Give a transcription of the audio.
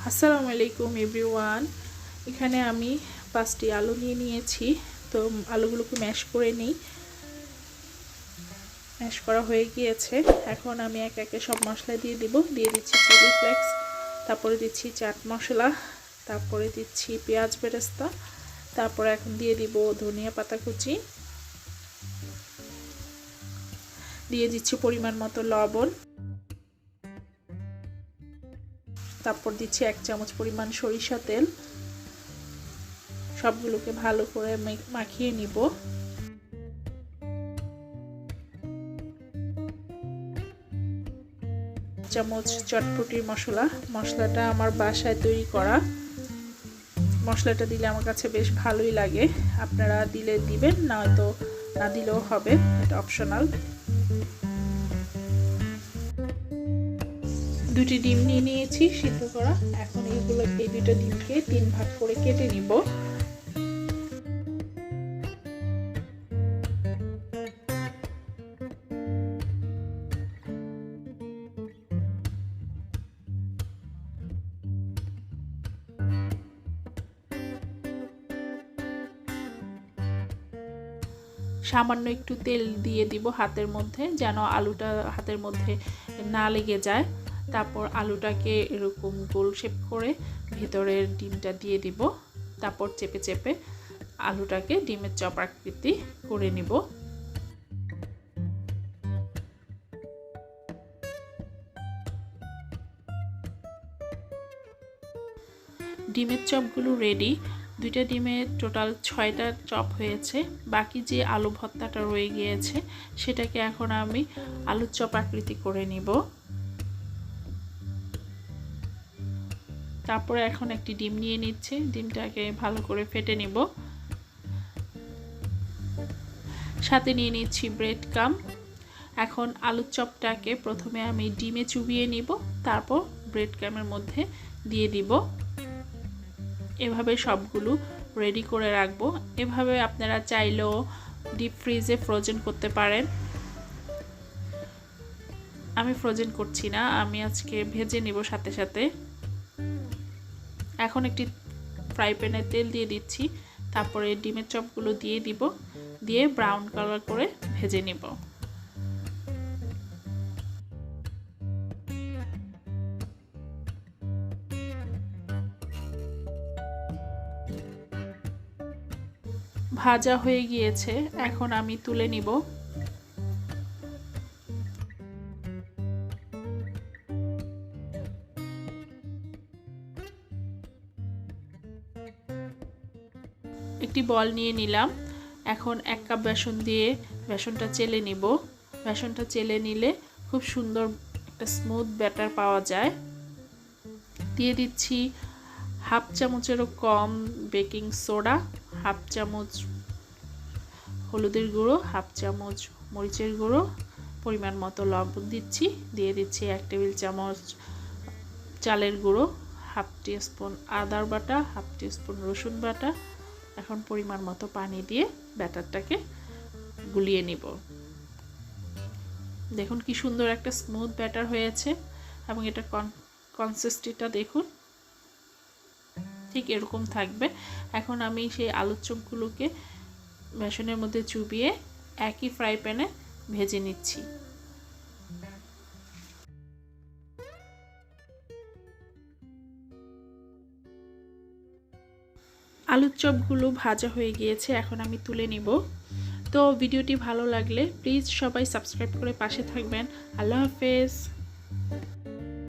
আসসালামু আলাইকুম এভরিওয়ান। এখানে আমি 5টি আলু নিয়েছি। তো আলুগুলোকে ম্যাশ করে নিই। ম্যাশ করা হয়ে গিয়েছে। এখন আমি এক একে সব মশলা দিয়ে দিব। দিয়ে দিচ্ছি চিলি ফ্লেক্স, তারপরে দিচ্ছি চাট মশলা, তারপরে দিচ্ছি পেঁয়াজ বেরেস্তা, তারপরে এখন দিয়ে দিব ধনিয়া পাতা কুচি, দিয়ে দিচ্ছি পরিমাণ মতো লবণ, তারপর দিচ্ছি 1 চামচ পরিমাণ সরিষা তেল। সবগুলোকে ভালো করে মাখিয়ে নিব। চামচ চটপটির মশলাটা আমার বাসায় তৈরি করা। মশলাটা দিলে আমার কাছে বেশ ভালোই লাগে। আপনারা দিলে দিবেন, নয়তো না দিলেও হবে, এটা অপশনাল। 2টি ডিম নিয়েছি সিদ্ধ করা। এখন এই 2টা ডিমকে 3 ভাগ করে কেটে নিব। সামান্য একটু তেল দিয়ে দিব হাতের মধ্যে, যেন আলুটা হাতের মধ্যে না লেগে যায়। তারপর আলুটাকে এরকম গোল শেপ করে ভিতরের ডিমটা দিয়ে দিব। তারপর চেপে চেপে আলুটাকে ডিমের চপ আকৃতি করে নিব। ডিমের চপগুলো রেডি। 2টা ডিমে টোটাল 6টা চপ হয়েছে। বাকি যে আলু ভর্তাটা রয়ে গিয়েছে সেটাকে এখন আমি আলুর চপ আকৃতি করে নিব। তারপরে এখন একটি ডিম নিয়ে নিচ্ছে। ডিমটাকে ভালো করে ফেটে নিব। সাথে নিয়ে নিচ্ছি ব্রেড ক্রাম্ব। এখন আলুর চপটাকে প্রথমে আমি ডিমে চুবিয়ে নিব, তারপর ব্রেড ক্রাম্বের মধ্যে দিয়ে দিব। এভাবে সবগুলো রেডি করে রাখবো। এভাবে আপনারা চাইলেও ডিপ ফ্রিজে ফ্রোজেন করতে পারেন। আমি ফ্রোজেন করছি না, আমি আজকে ভেজে নিব সাথে সাথে। এখন একটি ফ্রাই প্যানে তেল দিয়ে দিচ্ছি, তারপরে ডিমের চপগুলো দিয়ে দিব, দিয়ে ব্রাউন কালার করে ভেজে নিব। ভাজা হয়ে গিয়েছে, এখন আমি তুলে নিব। একটি বল নিয়ে নিলাম। এখন 1 কাপ বেসন দিয়ে বেসনটা চেলে নিব। বেসনটা চেলে নিলে খুব সুন্দর একটা স্মুথ ব্যাটার পাওয়া যায়। দিয়ে দিচ্ছি 1/2 চামচেরও কম বেকিং সোডা, 1/2 চামচ হলুদের গুঁড়ো, 1/2 চামচ মরিচের গুঁড়ো, পরিমাণ মতো লবণ দিচ্ছি। দিয়ে দিচ্ছি 1 টেবিল চামচ চালের গুঁড়ো, 1/2 টিস্পুন আদার বাটা, 1/2 টিস্পুন রসুন বাটা। এখন পরিমাণ মতো পানি দিয়ে ব্যাটারটাকে গুলিয়ে নিব। দেখুন কি সুন্দর একটা স্মুথ ব্যাটার হয়েছে, এবং এটা কনসিস্টেন্সিটা দেখুন ঠিক এরকম থাকবে। এখন আমি সেই আলুর চপগুলোকে বেসনের মধ্যে চুবিয়ে একই ফ্রাই প্যানে ভেজে নিচ্ছি। আলুর চপগুলো ভাজা হয়ে গিয়েছে, এখন আমি তুলে নিব। তো ভিডিওটি ভালো লাগলে প্লিজ সবাই সাবস্ক্রাইব করে পাশে থাকবেন। আল্লাহ হাফেজ।